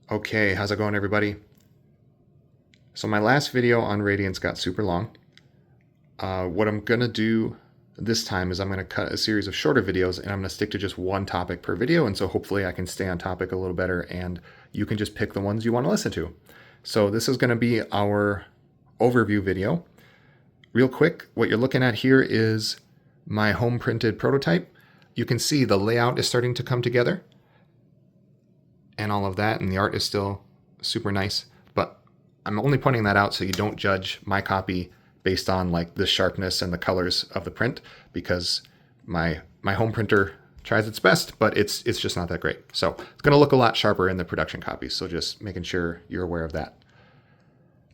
Okay, how's it going, everybody? So my last video on Radiance got super long. What I'm going to do this time is I'm going to cut a series of shorter videos, and I'm going to stick to just one topic per video, and so hopefully I can stay on topic a little better, and you can just pick the ones you want to listen to. So this is going to be our overview video. Real quick, what you're looking at here is my home printed prototype. You can see the layout is starting to come together and all of that, and the art is still super nice, but I'm only pointing that out so you don't judge my copy based on like the sharpness and the colors of the print, because my home printer tries its best, but it's just not that great. So it's going to look a lot sharper in the production copies, so just making sure you're aware of that.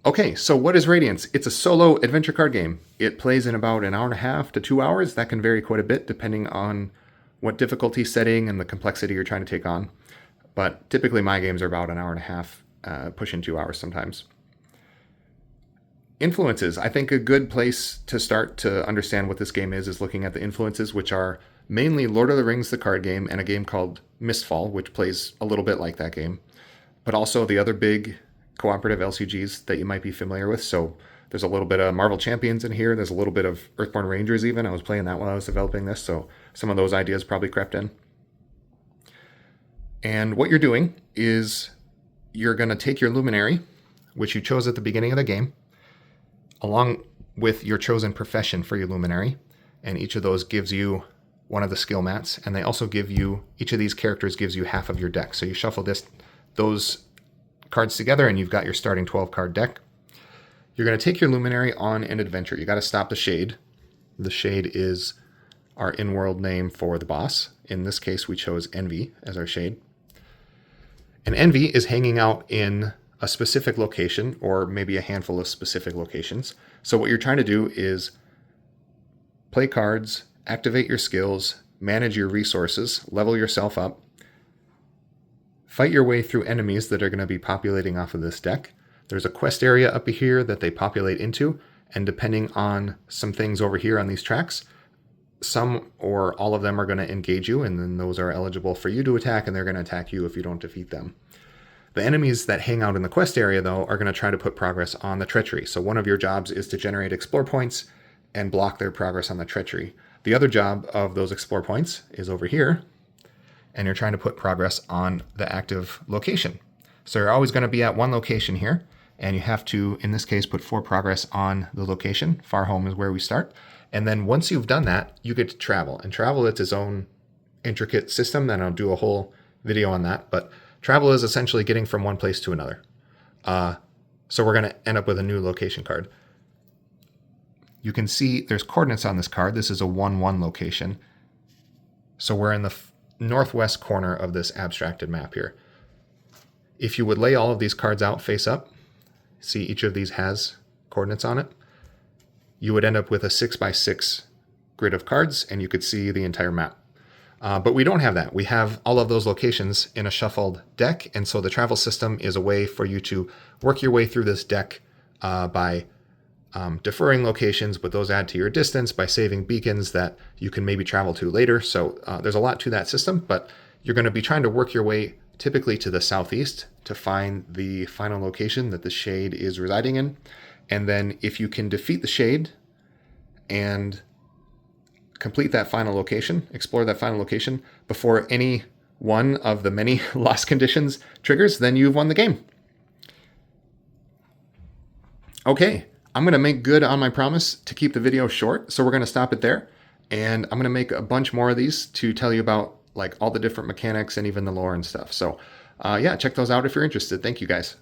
Okay, so what is Radiance? It's a solo adventure card game. It plays in about an hour and a half to 2 hours. That can vary quite a bit depending on what difficulty setting and the complexity you're trying to take on. But typically my games are about an hour and a half, pushing 2 hours sometimes. Influences. I think a good place to start to understand what this game is looking at the influences, which are mainly Lord of the Rings, the card game, and a game called Mistfall, which plays a little bit like that game, but also the other big cooperative LCGs that you might be familiar with. So there's a little bit of Marvel Champions in here. There's a little bit of Earthborn Rangers even. I was playing that while I was developing this, so some of those ideas probably crept in. And what you're doing is you're going to take your luminary, which you chose at the beginning of the game, along with your chosen profession for your luminary. And each of those gives you one of the skill mats. And they also give you, each of these characters gives you half of your deck. So you shuffle those cards together and you've got your starting 12 card deck. You're going to take your luminary on an adventure. You got to stop the Shade. The Shade is our in-world name for the boss. In this case, we chose Envy as our Shade. And Envy is hanging out in a specific location, or maybe a handful of specific locations. So what you're trying to do is play cards, activate your skills, manage your resources, level yourself up, fight your way through enemies that are going to be populating off of this deck. There's a quest area up here that they populate into, and depending on some things over here on these tracks, some or all of them are going to engage you, and then those are eligible for you to attack, and they're going to attack you if you don't defeat them. The enemies that hang out in the quest area, though, are going to try to put progress on the treachery. So one of your jobs is to generate explore points and block their progress on the treachery. The other job of those explore points is over here, and you're trying to put progress on the active location. So you're always going to be at one location here, and you have to, in this case, put 4 progress on the location. Far home is where we start. And then once you've done that, you get to travel. And travel, it's its own intricate system, and I'll do a whole video on that. But travel is essentially getting from one place to another. So we're going to end up with a new location card. You can see there's coordinates on this card. This is a 1-1 location. So we're in the northwest corner of this abstracted map here. If you would lay all of these cards out face up, see each of these has coordinates on it, you would end up with a 6x6 grid of cards, and you could see the entire map. But we don't have that. We have all of those locations in a shuffled deck, and so the travel system is a way for you to work your way through this deck by deferring locations, but those add to your distance, by saving beacons that you can maybe travel to later. So there's a lot to that system, but you're going to be trying to work your way typically to the southeast to find the final location that the Shade is residing in. And then if you can defeat the Shade and complete that final location, explore that final location before any one of the many lost conditions triggers, then you've won the game. Okay, I'm going to make good on my promise to keep the video short, so we're going to stop it there. And I'm going to make a bunch more of these to tell you about like all the different mechanics and even the lore and stuff. So yeah, check those out if you're interested. Thank you guys.